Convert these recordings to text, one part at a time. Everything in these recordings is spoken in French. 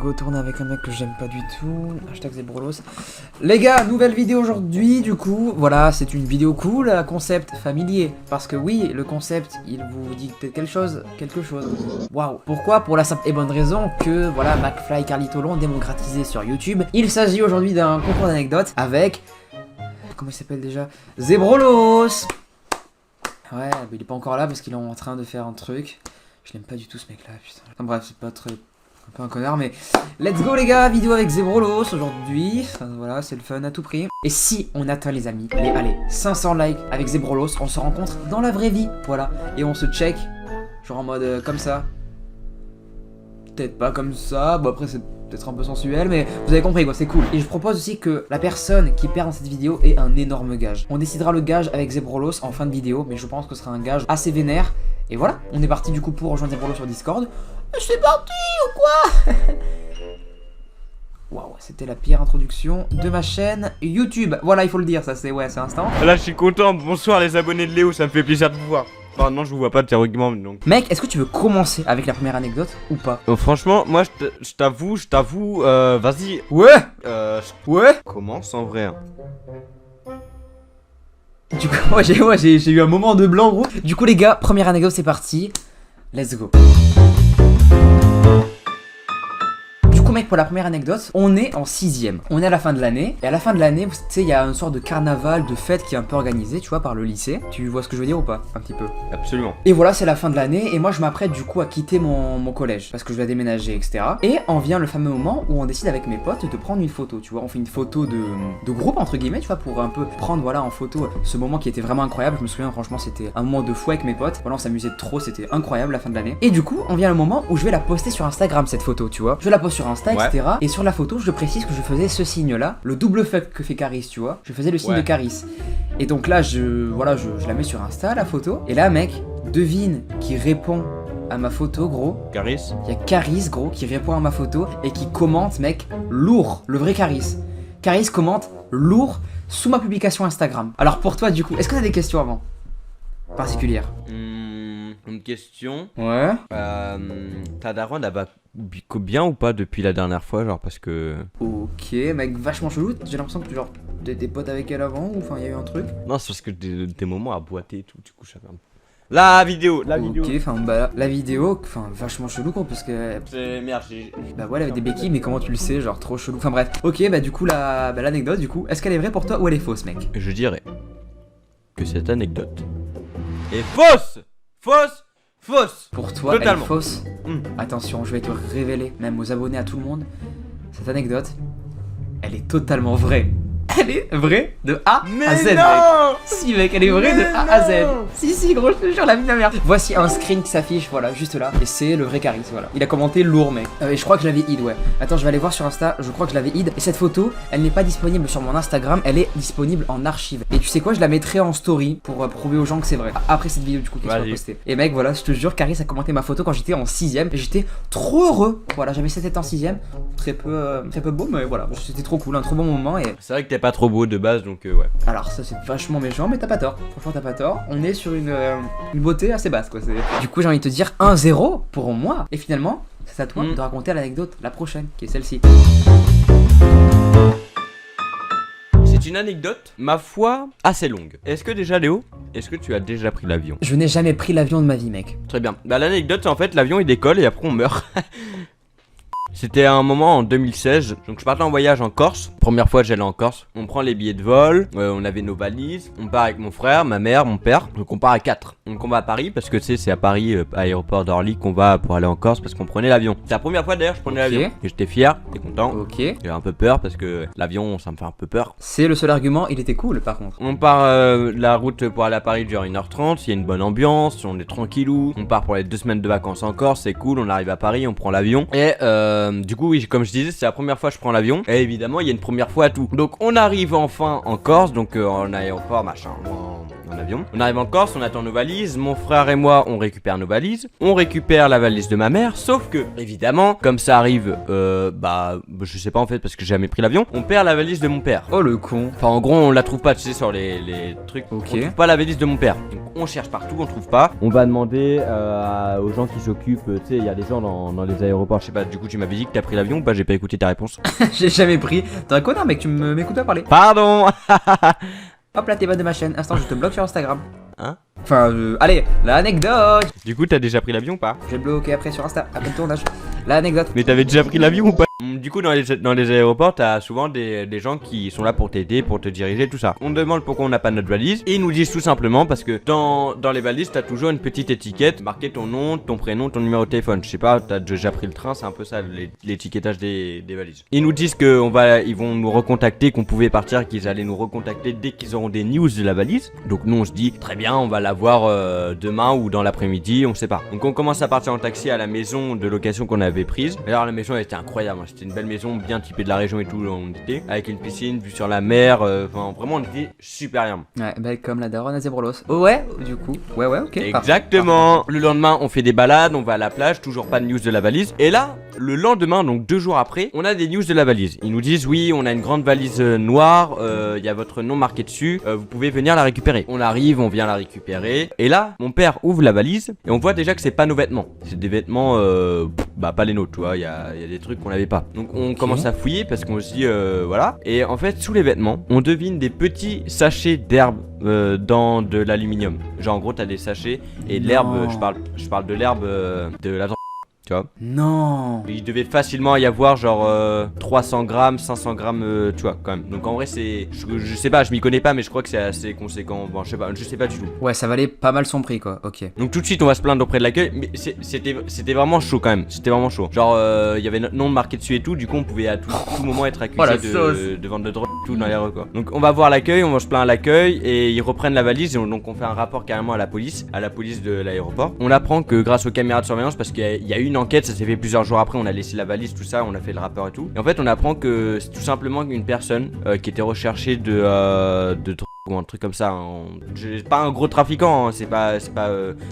go tourner avec un mec que j'aime pas du tout. Hashtag Zebrolos. Les gars, nouvelle vidéo aujourd'hui. Du coup, voilà, c'est une vidéo cool, un concept familier. Parce que oui, le concept, il vous dit peut-être quelque chose. Waouh. Pourquoi? Pour la simple et bonne raison que, voilà, McFly et Carlito l'ont démocratisé sur YouTube. Il s'agit aujourd'hui d'un concours d'anecdotes avec... Comment il s'appelle déjà? Zebrolos. Ouais, mais il est pas encore là parce qu'il est en train de faire un truc. Je l'aime pas du tout ce mec là, putain. Enfin bref, c'est pas très... un peu un connard, mais... Let's go les gars, vidéo avec Zebrolos aujourd'hui. Enfin, voilà, c'est le fun à tout prix. Et si on atteint les amis, allez, 500 likes avec Zebrolos, on se rencontre dans la vraie vie, voilà. Et on se check, genre en mode comme ça. Peut-être pas comme ça, bon après c'est peut-être un peu sensuel, mais vous avez compris quoi, c'est cool. Et je propose aussi que la personne qui perd dans cette vidéo ait un énorme gage. On décidera le gage avec Zebrolos en fin de vidéo, mais je pense que ce sera un gage assez vénère. Et voilà, on est parti du coup pour rejoindre Zebrolos sur Discord. C'est parti ou quoi? Waouh, c'était la pire introduction de ma chaîne YouTube. Voilà, il faut le dire, ça c'est instant. Là je suis content, bonsoir les abonnés de Léo, ça me fait plaisir de vous voir. Enfin non, je vous vois pas théoriquement donc. Mec, est-ce que tu veux commencer avec la première anecdote ou pas? Franchement, moi je t'avoue, vas-y. Ouais. Ouais. Commence en vrai. Hein. Du coup, moi j'ai eu un moment de blanc gros. Du coup les gars, première anecdote, c'est parti. Let's go. Mec, pour la première anecdote, on est en 6ème. On est à la fin de l'année. Et à la fin de l'année, tu sais, il y a une sorte de carnaval, de fête qui est un peu organisé, tu vois, par le lycée. Tu vois ce que je veux dire ou pas? Un petit peu. Absolument. Et voilà, c'est la fin de l'année. Et moi, je m'apprête du coup à quitter mon collège. Parce que je vais déménager, etc. Et en vient le fameux moment où on décide avec mes potes de prendre une photo. Tu vois, on fait une photo de groupe, entre guillemets, tu vois, pour un peu prendre, voilà, en photo ce moment qui était vraiment incroyable. Je me souviens, franchement, c'était un moment de fou avec mes potes. Voilà, on s'amusait trop. C'était incroyable la fin de l'année. Et du coup, on vient le moment où je vais la poster sur Instagram, cette photo, tu vois. Je la poste sur Insta, ouais. etc. Et sur la photo, je précise que je faisais ce signe-là, le double fuck que fait Caris, tu vois. Je faisais le signe de Caris. Et donc là, je la mets sur Insta, la photo. Et là, mec, devine qui répond à ma photo, gros. Caris. Il y a Caris, gros, qui répond à ma photo et qui commente, mec, lourd, le vrai Caris. Caris commente lourd sous ma publication Instagram. Alors pour toi, du coup, est-ce que t'as des questions avant? Particulières. Une question. Ouais. Ta daronne, elle va bien ou pas depuis la dernière fois, genre parce que... Ok, mec, vachement chelou. J'ai l'impression que genre t'étais pote avec elle avant ou enfin il y a eu un truc. Non, c'est parce que des moments à boiter et tout, du coup, j'avais un peu... La vidéo. Ok, enfin bah la vidéo, enfin vachement chelou quoi parce que... Merde, bah ouais, elle avait des béquilles, mais comment tu le sais, genre trop chelou. Enfin bref. Ok, bah du coup l'anecdote du coup, est-ce qu'elle est vraie pour toi ou elle est fausse, mec? Je dirais que cette anecdote est fausse. Fausse. Pour toi, totalement. elle est fausse. Attention, je vais te révéler, même aux abonnés, à tout le monde, cette anecdote, elle est totalement vraie. Elle est vraie de A à Z, mec. Si, mec, elle est vraie de A à Z. Si, gros, je te jure, la vie de ma mère. Voici un screen qui s'affiche, voilà, juste là. Et c'est le vrai Caris, voilà. Il a commenté lourd, mec. Et je crois que je l'avais hid, ouais. Attends, je vais aller voir sur Insta. Je crois que je l'avais hid. Et cette photo, elle n'est pas disponible sur mon Instagram. Elle est disponible en archive. Et tu sais quoi, je la mettrai en story pour prouver aux gens que c'est vrai. Après cette vidéo, du coup, qui sera postée. Et mec, voilà, je te jure, Caris a commenté ma photo quand j'étais en 6ème. Et j'étais trop heureux. Voilà, j'avais cette tête en 6ème. Très peu beau, mais voilà. C'était trop cool, un trop bon moment. Et c'est vrai que t'es pas trop beau de base, donc ouais. Alors ça c'est vachement méchant, mais t'as pas tort. Franchement t'as pas tort. On est sur une beauté assez basse quoi. Du coup j'ai envie de te dire 1-0 pour moi. Et finalement c'est à toi de raconter l'anecdote, la prochaine, qui est celle-ci. C'est une anecdote, ma foi, assez longue. Est-ce que déjà Léo, est-ce que tu as déjà pris l'avion? Je n'ai jamais pris l'avion de ma vie, mec. Très bien. Bah l'anecdote c'est en fait l'avion il décolle et après on meurt. C'était un moment en 2016, donc je partais en voyage en Corse. Première fois j'allais en Corse. On prend les billets de vol, on avait nos valises. On part avec mon frère, ma mère, mon père. Donc on part à 4. Donc on va à Paris parce que tu sais c'est à Paris, à l'aéroport d'Orly qu'on va pour aller en Corse parce qu'on prenait l'avion. C'est la première fois d'ailleurs je prenais l'avion. Et j'étais fier, j'étais content. Ok. J'avais un peu peur parce que l'avion ça me fait un peu peur. C'est le seul argument, il était cool par contre. On part, la route pour aller à Paris dure 1h30, il y a une bonne ambiance, on est tranquillou. On part pour les 2 semaines de vacances en Corse, c'est cool, on arrive à Paris, on prend l'avion. Et du coup oui, comme je disais, c'est la première fois que je prends l'avion. Et évidemment, il y a une première fois à tout. Donc on arrive enfin en Corse, donc en aéroport, machin, en avion. l'avion. On arrive en Corse, on attend nos valises. Mon frère et moi, on récupère nos valises. On récupère la valise de ma mère. Sauf que, évidemment, comme ça arrive, je sais pas en fait parce que j'ai jamais pris l'avion. On perd la valise de mon père. Oh le con. Enfin, en gros, on la trouve pas, tu sais, sur les trucs. Ok. On trouve pas la valise de mon père. Donc, on cherche partout, on trouve pas. On va demander aux gens qui s'occupent. Tu sais, il y a des gens dans les aéroports. Je sais pas, du coup, tu m'avais dit que t'as pris l'avion ou pas? J'ai pas écouté ta réponse. J'ai jamais pris. T'es un connard, mec, tu m'écoutes pas parler. Pardon. Hop là, t'es bonne de ma chaîne. Instant, je te bloque sur Instagram. Hein? Enfin, allez, l'anecdote. Du coup, t'as déjà pris l'avion ou pas? Je vais le bloquer après sur Insta, après le tournage. L'anecdote. Mais t'avais déjà pris l'avion ou pas? Du coup, dans les aéroports, t'as souvent des gens qui sont là pour t'aider, pour te diriger, tout ça. On demande pourquoi on n'a pas notre valise. Et ils nous disent tout simplement parce que dans les valises, t'as toujours une petite étiquette marquée ton nom, ton prénom, ton numéro de téléphone. Je sais pas, t'as déjà pris le train, c'est un peu ça l'étiquetage des valises. Ils nous disent ils vont nous recontacter, qu'on pouvait partir, qu'ils allaient nous recontacter dès qu'ils auront des news de la valise. Donc nous, on se dit, très bien, on va la voir demain ou dans l'après-midi, on sait pas. Donc on commence à partir en taxi à la maison de location qu'on avait prise. Alors la maison elle était incroyable, c'était une belle maison, bien typée de la région et tout, on était avec une piscine, vue sur la mer, enfin vraiment on était super bien. Ouais, belle comme la daronne à Zébrolos. Oh ouais, du coup. Ouais, ok. Exactement. Parfait. Le lendemain, on fait des balades, on va à la plage, toujours pas de news de la valise. Et là, le lendemain, donc 2 jours après, on a des news de la valise. Ils nous disent oui, on a une grande valise noire, il y a votre nom marqué dessus, vous pouvez venir la récupérer. On arrive, on vient la récupérer. Et là, mon père ouvre la valise et on voit déjà que c'est pas nos vêtements. C'est des vêtements, pas les nôtres, tu vois. Il y a des trucs qu'on n'avait pas. Donc on commence à fouiller parce qu'on se dit voilà. Et en fait, sous les vêtements, on devine des petits sachets d'herbe dans de l'aluminium. Genre en gros, t'as des sachets et de l'herbe. Je parle de l'herbe de la. Tu vois? Non. Il devait facilement y avoir genre 300 grammes, 500 grammes, tu vois, quand même. Donc en vrai, c'est. Je sais pas, je m'y connais pas, mais je crois que c'est assez conséquent. Bon, je sais pas du tout. Ouais, ça valait pas mal son prix, quoi. Ok. Donc tout de suite, on va se plaindre auprès de l'accueil. Mais c'était vraiment chaud quand même. C'était vraiment chaud. Genre, il y avait notre nom marqué dessus et tout. Du coup, on pouvait à tout moment être accusé de vente de drogue, tout dans les rues, quoi. Donc on va voir l'accueil, on va se plaindre à l'accueil et ils reprennent la valise. Et donc on fait un rapport carrément à la police de l'aéroport. On apprend que grâce aux caméras de surveillance, parce qu'il y a eu une enquête, ça s'est fait plusieurs jours après, on a laissé la valise, tout ça, on a fait le rapport et tout. Et en fait, on apprend que c'est tout simplement une personne qui était recherchée de ou un truc comme ça. Pas un gros trafiquant, hein, c'est pas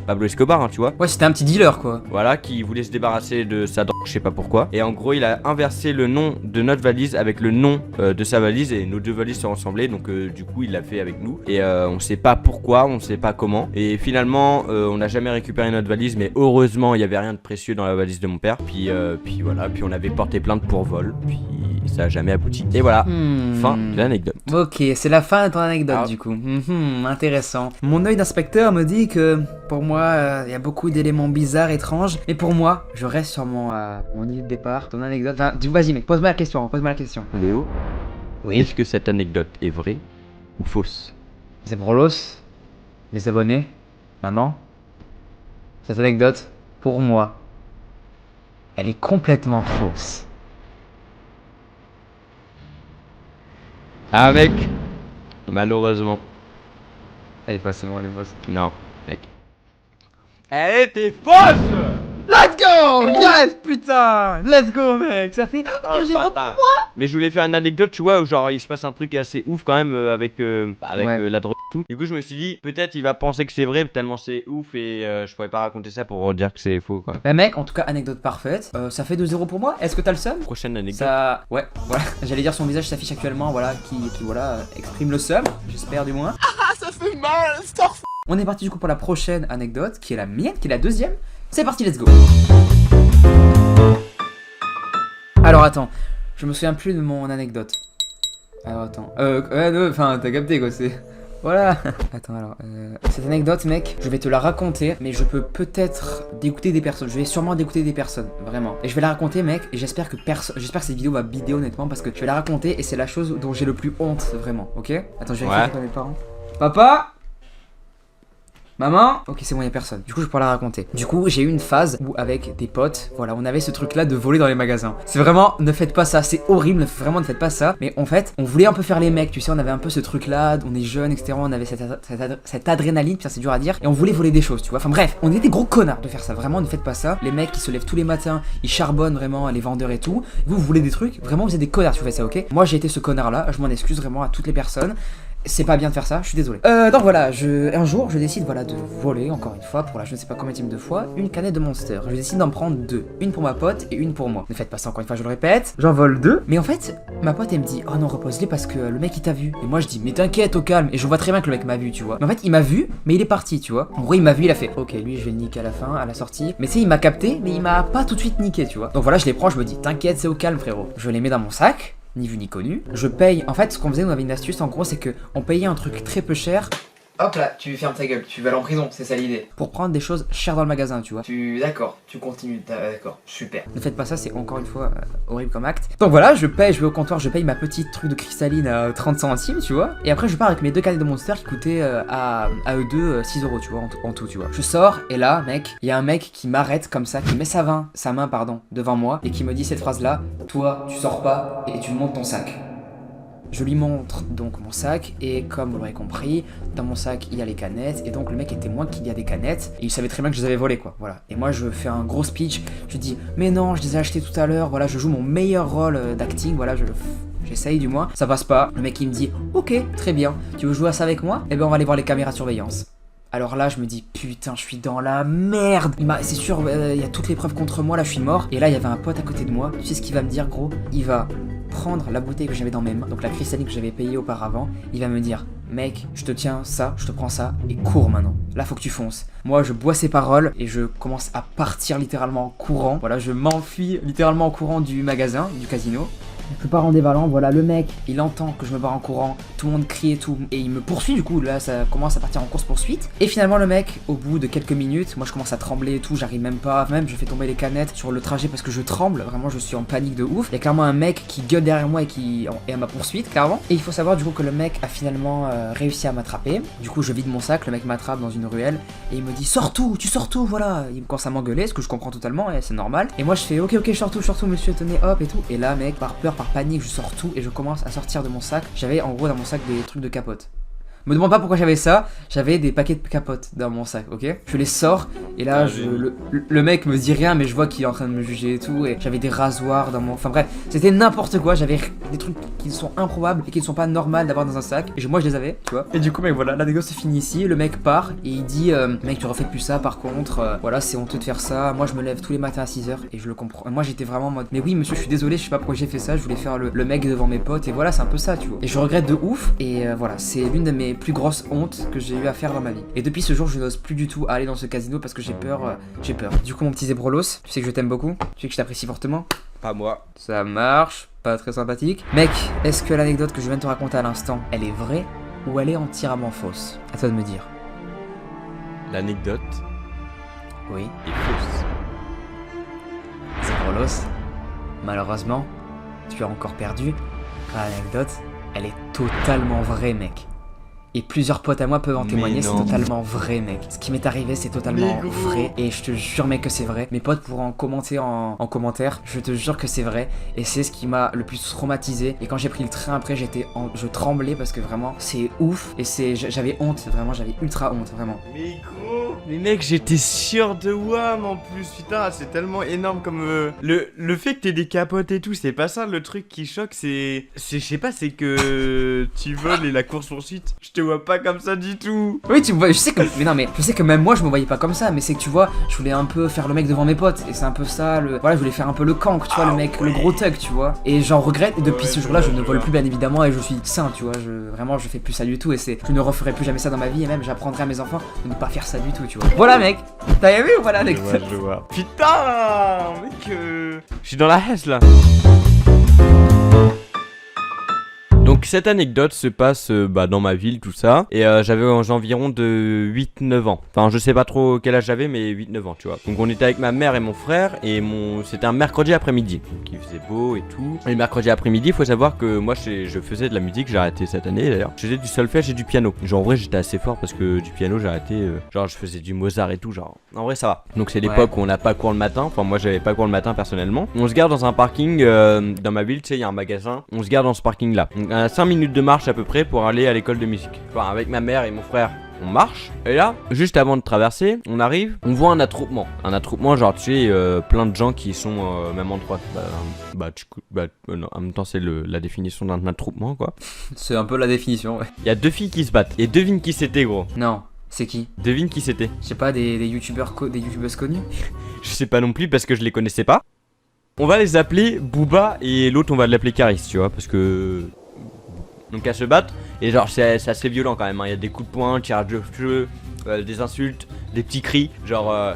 Pablo Escobar, hein, tu vois. Ouais, c'était un petit dealer, quoi. Voilà, qui voulait se débarrasser de sa drogue, je sais pas pourquoi. Et en gros, il a inversé le nom de notre valise avec le nom de sa valise et nos 2 valises sont ressemblées. Donc du coup, il l'a fait avec nous. Et on sait pas pourquoi, on sait pas comment. Et finalement, on n'a jamais récupéré notre valise, mais heureusement, il y avait rien de précieux dans la valise de mon père. Puis voilà, puis on avait porté plainte pour vol. Puis ça a jamais abouti. Et voilà, fin de l'anecdote. Ok, c'est la fin de ton anecdote du coup. Intéressant. Mon œil d'inspecteur me dit que pour moi, il y a beaucoup d'éléments bizarres, étranges. Mais pour moi, je reste sur mon île de départ. Ton anecdote. Enfin, vas-y mec, pose-moi la question. Léo, oui. Est-ce que cette anecdote est vraie ou fausse? Zébrolos, les abonnés, maintenant, cette anecdote, pour moi, elle est complètement fausse. Ah mec, malheureusement. Elle est pas seulement les fausses. Non, mec. Elle était fausse! Let's go! Yes, putain! Let's go, mec! Ça fait. Oh, j'ai Mais je voulais faire une anecdote, tu vois, où genre il se passe un truc assez ouf quand même avec la drogue et tout. Du coup, je me suis dit, peut-être il va penser que c'est vrai, tellement c'est ouf et je pourrais pas raconter ça pour dire que c'est faux, quoi. Bah, mec, en tout cas, anecdote parfaite. Ça fait 2-0 pour moi. Est-ce que t'as le seum? Prochaine anecdote. Ça. Ouais, voilà. J'allais dire son visage s'affiche actuellement, voilà, qui voilà, exprime le seum. J'espère du moins. Ah, ça fait mal, stop. On est parti du coup pour la prochaine anecdote, qui est la mienne, qui est la deuxième. C'est parti, let's go. Alors attends, je me souviens plus de mon anecdote. Alors attends, enfin t'as capté quoi, c'est... Voilà. Attends alors, cette anecdote mec, je vais te la raconter, mais je peux peut-être dégoûter des personnes. Je vais sûrement dégoûter des personnes, vraiment. Et je vais la raconter mec, et j'espère que cette vidéo va bider honnêtement, parce que je vais la raconter et c'est la chose dont j'ai le plus honte, vraiment, ok? Attends, je vais écrire mes parents. Papa? Maman? Ok, c'est bon, y'a personne. Du coup, je peux la raconter. Du coup, j'ai eu une phase où, avec des potes, voilà, on avait ce truc-là de voler dans les magasins. C'est vraiment, ne faites pas ça, c'est horrible, vraiment, ne faites pas ça. Mais en fait, on voulait un peu faire les mecs, tu sais, on avait un peu ce truc-là, on est jeunes, etc. On avait cette adrénaline, putain, c'est dur à dire. Et on voulait voler des choses, tu vois. Enfin bref, on était des gros connards de faire ça. Vraiment, ne faites pas ça. Les mecs qui se lèvent tous les matins, ils charbonnent vraiment, les vendeurs et tout. Vous voulez des trucs, vraiment, vous êtes des connards si vous faites ça, ok? Moi, j'ai été ce connard-là, je m'en excuse vraiment à toutes les personnes. C'est pas bien de faire ça, je suis désolé. Donc voilà, un jour, je décide voilà de voler, encore une fois, pour la je ne sais pas combien de fois, une canette de Monster. Je décide d'en prendre 2. Une pour ma pote et une pour moi. Ne faites pas ça encore une fois, je le répète. J'en vole 2. Mais en fait, ma pote, elle me dit, oh non, repose-les parce que le mec, il t'a vu. Et moi, je dis, mais t'inquiète, au calme. Et je vois très bien que le mec m'a vu, tu vois. Mais en fait, il m'a vu, mais il est parti, tu vois. En gros, il m'a vu, il a fait, ok, lui, je vais le niquer à la fin, à la sortie. Mais tu sais, il m'a capté, mais il m'a pas tout de suite niqué, tu vois. Donc voilà, je les prends, je me dis, t'inquiète, c'est au calme, frérot. Je les mets dans mon sac. Ni vu ni connu. Je paye. En fait, ce qu'on faisait, on avait une astuce en gros, c'est que on payait un truc très peu cher. Hop là, tu fermes ta gueule, tu vas aller en prison, c'est ça l'idée. Pour prendre des choses chères dans le magasin, tu vois. D'accord, tu continues, d'accord, super. Ne faites pas ça, c'est encore une fois horrible comme acte. Donc voilà, je vais au comptoir, je paye ma petite truc de cristalline à 30 centimes, tu vois. Et après, je pars avec mes 2 canettes de Monster qui coûtaient à eux deux 6 euros, tu vois, en tout, tu vois. Je sors, et là, mec, il y a un mec qui m'arrête comme ça, qui met sa main, devant moi, et qui me dit cette phrase-là, toi, tu sors pas et tu montes ton sac. Je lui montre donc mon sac et comme vous l'aurez compris, dans mon sac il y a les canettes et donc le mec est témoin qu'il y a des canettes et il savait très bien que je les avais volées quoi, voilà. Et moi je fais un gros speech, je dis mais non je les ai achetées tout à l'heure, voilà je joue mon meilleur rôle d'acting, voilà j'essaye du moins, ça passe pas. Le mec il me dit ok très bien, tu veux jouer à ça avec moi? Eh ben on va aller voir les caméras de surveillance. Alors là, je me dis, putain, je suis dans la merde. C'est sûr, il y a toutes les preuves contre moi, là, je suis mort. Et là, il y avait un pote à côté de moi. Tu sais ce qu'il va me dire, gros? Il va prendre la bouteille que j'avais dans mes mains, donc la cristalline que j'avais payée auparavant. Il va me dire, mec, je te tiens ça, je te prends ça, et cours maintenant. Là, faut que tu fonces. Moi, je bois ses paroles, et je commence à partir littéralement en courant. Voilà, je m'enfuis littéralement en courant du magasin, du casino. Je pars en dévalant, voilà le mec, il entend que je me barre en courant, tout le monde crie et tout, et il me poursuit du coup, là ça commence à partir en course-poursuite. Et finalement le mec, au bout de quelques minutes, moi je commence à trembler et tout, j'arrive même pas, même je fais tomber les canettes sur le trajet parce que je tremble, vraiment je suis en panique de ouf. Il y a clairement un mec qui gueule derrière moi et qui est à ma poursuite, clairement. Et il faut savoir du coup que le mec a finalement réussi à m'attraper. Du coup je vide mon sac, le mec m'attrape dans une ruelle, et il me dit sors tout, tu sors tout, voilà. Il commence à m'engueuler, ce que je comprends totalement, et c'est normal. Et moi je fais ok je sors tout monsieur, tenez hop et tout. Et là mec, par peur, par panique, je sors tout et je commence à sortir de mon sac. J'avais en gros dans mon sac des trucs de capote. Me demande pas pourquoi j'avais ça, j'avais des paquets de capotes dans mon sac, ok? Je les sors et là le mec me dit rien mais je vois qu'il est en train de me juger et tout, et j'avais des rasoirs dans mon... Enfin bref, c'était n'importe quoi, j'avais des trucs qui sont improbables et qui ne sont pas normales d'avoir dans un sac, et moi je les avais, tu vois? Et du coup mec voilà, l'anecdote se finit ici, le mec part et il dit mec tu refais plus ça par contre, voilà c'est honteux de faire ça, moi je me lève tous les matins à 6h et je le comprends. Et moi j'étais vraiment en mode mais oui monsieur je suis désolé, je sais pas pourquoi j'ai fait ça, je voulais faire le mec devant mes potes et voilà c'est un peu ça tu vois. Et je regrette de ouf et voilà, c'est l'une de mes plus grosses hontes que j'ai eu à faire dans ma vie. Et depuis ce jour, je n'ose plus du tout aller dans ce casino parce que j'ai peur, j'ai peur. Du coup, mon petit Zébrolos, tu sais que je t'aime beaucoup, tu sais que je t'apprécie fortement. Pas moi. Ça marche, pas très sympathique. Mec, est-ce que l'anecdote que je viens de te raconter à l'instant, elle est vraie ou elle est entièrement fausse? À toi de me dire. L'anecdote Oui. est fausse. Zébrolos, malheureusement, tu as encore perdu. L'anecdote, elle est totalement vraie, mec. Et plusieurs potes à moi peuvent en témoigner, c'est totalement vrai mec. Ce qui m'est arrivé c'est totalement vrai et je te jure mec que c'est vrai. Mes potes pourront en commenter en commentaire, je te jure que c'est vrai. Et c'est ce qui m'a le plus traumatisé. Et quand j'ai pris le train après je tremblais parce que vraiment c'est ouf. Et j'avais honte, vraiment j'avais ultra honte vraiment. Mais gros, mais mec j'étais sûr de WAM en plus, putain c'est tellement énorme comme... Le fait que t'aies des capotes et tout, c'est pas ça le truc qui choque, c'est je sais pas, c'est que tu voles et la course poursuite. Je te vois pas comme ça du tout. Oui tu me vois, je sais que... Mais non mais je sais que même moi je me voyais pas comme ça. Mais c'est que tu vois, je voulais un peu faire le mec devant mes potes. Et c'est un peu ça, voilà je voulais faire un peu le kank, tu vois, le mec, le gros thug tu vois. Et j'en regrette et depuis ce jour là je ne vole plus bien évidemment. Et je suis sain tu vois, vraiment je fais plus ça du tout. Et je ne referai plus jamais ça dans ma vie. Et même j'apprendrai à mes enfants de ne pas faire ça du tout tu vois. Voilà mec, t'as vu ou voilà mec? Je vois. Putain mec je suis dans la haisse là. Donc cette anecdote se passe dans ma ville, tout ça. Et j'avais environ de 8-9 ans. Enfin je sais pas trop quel âge j'avais mais 8-9 ans tu vois. Donc on était avec ma mère et mon frère. Et c'était un mercredi après-midi. Donc il faisait beau et tout. Et le mercredi après-midi il faut savoir que moi je faisais de la musique. J'ai arrêté cette année d'ailleurs. Je faisais du solfège et du piano. Genre en vrai j'étais assez fort parce que du piano j'ai arrêté. Genre je faisais du Mozart et tout. Genre en vrai ça va. Donc c'est l'époque où on n'a pas cours le matin. Enfin moi j'avais pas cours le matin personnellement. On se garde dans un parking dans ma ville. Tu sais il y a un magasin. On se garde dans ce parking là. Donc, 5 minutes de marche à peu près pour aller à l'école de musique. Enfin avec ma mère et mon frère. on marche. Et là, juste avant de traverser, on arrive, on voit un attroupement. Un attroupement, genre tu sais, plein de gens qui sont même en droite. Non, en même temps, c'est la définition d'un attroupement, quoi. C'est un peu la définition, ouais. Il y a deux filles qui se battent. Et devine qui c'était, gros. Non, c'est qui? Devine qui c'était. Je sais pas, des youtubeurs des youtubeuses connus? Je sais pas non plus parce que je les connaissais pas. On va les appeler Booba et l'autre on va l'appeler Caris, tu vois, parce que... Donc elles se battent, et genre c'est assez violent quand même, hein. Il y a des coups de poing, tirage de feu, des insultes, des petits cris, genre...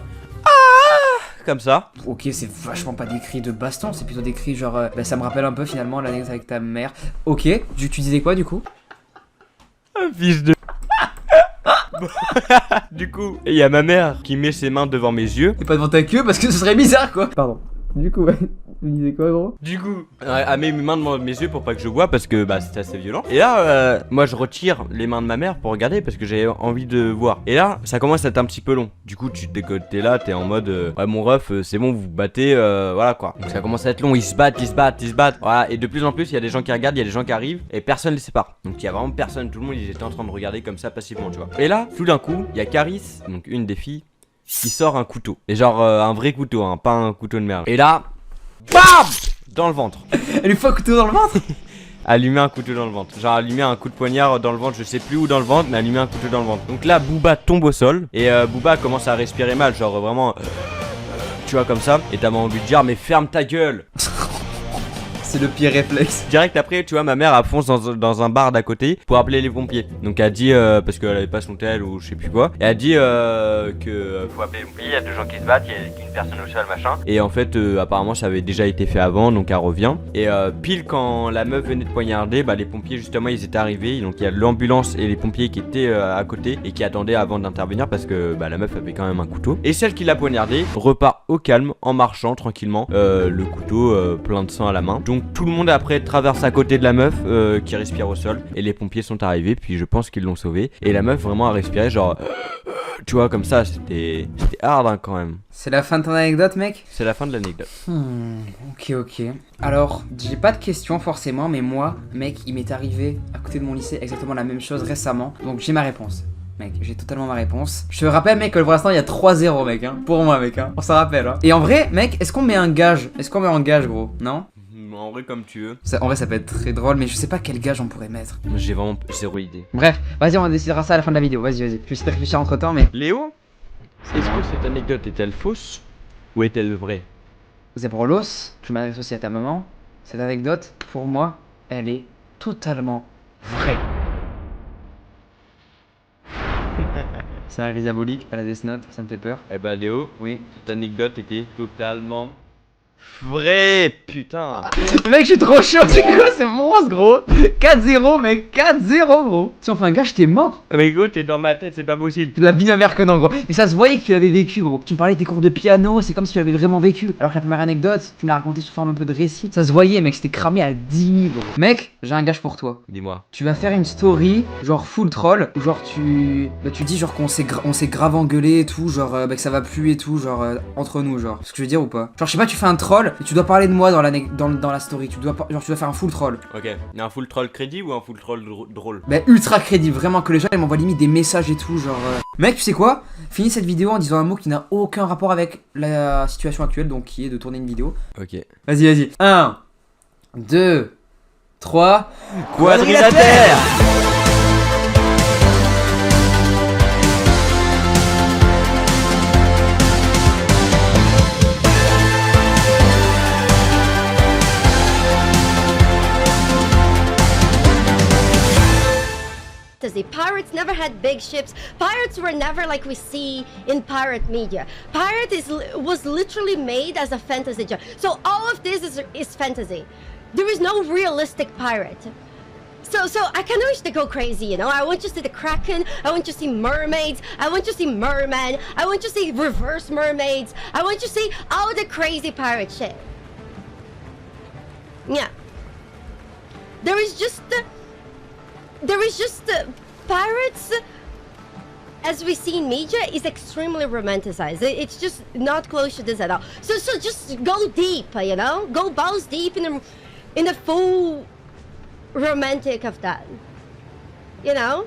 comme ça. Ok, c'est vachement pas des cris de baston, c'est plutôt des cris genre... bah, ça me rappelle un peu finalement l'anecdote avec ta mère. Ok, tu disais quoi du coup? Un fils de... Du coup, il y a ma mère qui met ses mains devant mes yeux. Et pas devant ta queue parce que ce serait bizarre quoi. Pardon. Du coup, ouais. Tu me disais quoi, gros? Du coup, elle met mes mains devant mes yeux pour pas que je vois parce que bah c'était assez violent. Et là, moi je retire les mains de ma mère pour regarder parce que j'avais envie de voir. Et là, ça commence à être un petit peu long. Du coup, t'es là, t'es en mode ouais mon ref, c'est bon, vous vous battez, voilà quoi. Donc ça commence à être long, ils se battent. Voilà, et de plus en plus, il y a des gens qui regardent, il y a des gens qui arrivent et personne les sépare. Donc il y a vraiment personne, tout le monde ils étaient en train de regarder comme ça passivement, tu vois. Et là, tout d'un coup, il y a Caris, donc une des filles, qui sort un couteau. Et genre un vrai couteau, hein, pas un couteau de merde. Et là, BAM! Dans le ventre. Elle lui fait un couteau dans le ventre? Elle lui met un couteau dans le ventre. Genre elle lui met un coup de poignard dans le ventre, je sais plus où dans le ventre, mais elle lui met un couteau dans le ventre. Donc là, Booba tombe au sol. Et Booba commence à respirer mal, genre vraiment... tu vois comme ça. Et t'as envie de dire, mais ferme ta gueule. C'est le pire réflexe. Direct après, tu vois, ma mère elle fonce dans un bar d'à côté pour appeler les pompiers. Donc elle dit, parce qu'elle avait pas son tel ou je sais plus quoi, et elle dit que faut appeler les pompiers, il y a deux gens qui se battent, il y a une personne au sol, machin. Et en fait, apparemment ça avait déjà été fait avant, donc elle revient. Et pile quand la meuf venait de poignarder, bah les pompiers justement ils étaient arrivés. Donc il y a l'ambulance et les pompiers qui étaient à côté et qui attendaient avant d'intervenir parce que bah la meuf avait quand même un couteau. Et celle qui l'a poignardé repart au calme en marchant tranquillement, le couteau plein de sang à la main. Donc tout le monde après traverse à côté de la meuf qui respire au sol et les pompiers sont arrivés puis je pense qu'ils l'ont sauvée et la meuf vraiment a respiré genre tu vois comme ça, c'était hard hein, quand même. C'est la fin de ton anecdote mec? C'est la fin de l'anecdote. Ok. Alors, j'ai pas de questions forcément, mais moi, mec, il m'est arrivé à côté de mon lycée exactement la même chose récemment, donc j'ai ma réponse. Mec, j'ai totalement ma réponse. Je te rappelle, mec, que pour l'instant, il y a 3-0, mec, hein. Pour moi, mec, hein. On s'en rappelle, hein. Et en vrai, mec, est-ce qu'on met un gage? Gros? Non? En vrai, comme tu veux. En vrai, ça peut être très drôle, mais je sais pas quel gage on pourrait mettre. J'ai vraiment zéro idée. Bref, vas-y, on décidera ça à la fin de la vidéo. Vas-y. Je vais essayer de réfléchir entre temps, mais. Léo, est-ce que cette anecdote est-elle fausse ou est-elle vraie? Zébrolos, je m'adresse aussi à ta maman. Cette anecdote, pour moi, elle est totalement vraie. C'est un diabolique, pas la Death Note, ça me fait peur. Eh ben Léo, Oui. cette anecdote était totalement vraie, putain. Mec, je suis trop chaud, c'est quoi ce monstre, gros? 4-0, mec, 4-0, gros. Si on fait un gage, t'es mort. Mais gros, t'es dans ma tête, c'est pas possible. Tu l'as bien mère que non, gros. Et ça se voyait que tu l'avais vécu, gros. Tu me parlais de tes cours de piano, c'est comme si tu l'avais vraiment vécu. Alors que la première anecdote, tu me l'as raconté sous forme un peu de récit. Ça se voyait, mec, c'était cramé à 10 000, gros. Mec, j'ai un gage pour toi. Dis-moi. Tu vas faire une story, genre full troll, où genre tu dis genre qu'on s'est grave engueulé et tout, genre que ça va plus et tout, genre entre nous, genre. Ce que je veux dire ou pas? Genre je sais pas, tu fais un troll et tu dois parler de moi dans la story. Tu dois faire un full troll. Ok. Un full troll crédit ou un full troll drôle? Bah ultra crédible, vraiment que les gens ils m'envoient limite des messages et tout, genre. Mec, tu sais quoi? Finis cette vidéo en disant un mot qui n'a aucun rapport avec la situation actuelle, donc qui est de tourner une vidéo. Ok. Vas-y. 1, 2, 3. Quadrilatère. Pirates never had big ships. Pirates were never like we see in pirate media. Pirate was literally made as a fantasy genre. So all of this is fantasy. There is no realistic pirate. So I kind of wish to go crazy, you know? I want to see the Kraken, I want to see mermaids, I want to see mermen, I want to see reverse mermaids, I want to see all the crazy pirate shit. Yeah. There is just pirates, as we see in media, is extremely romanticized. It's just not close to this at all. So just go deep, you know? Go balls deep in the full romantic of that. You know?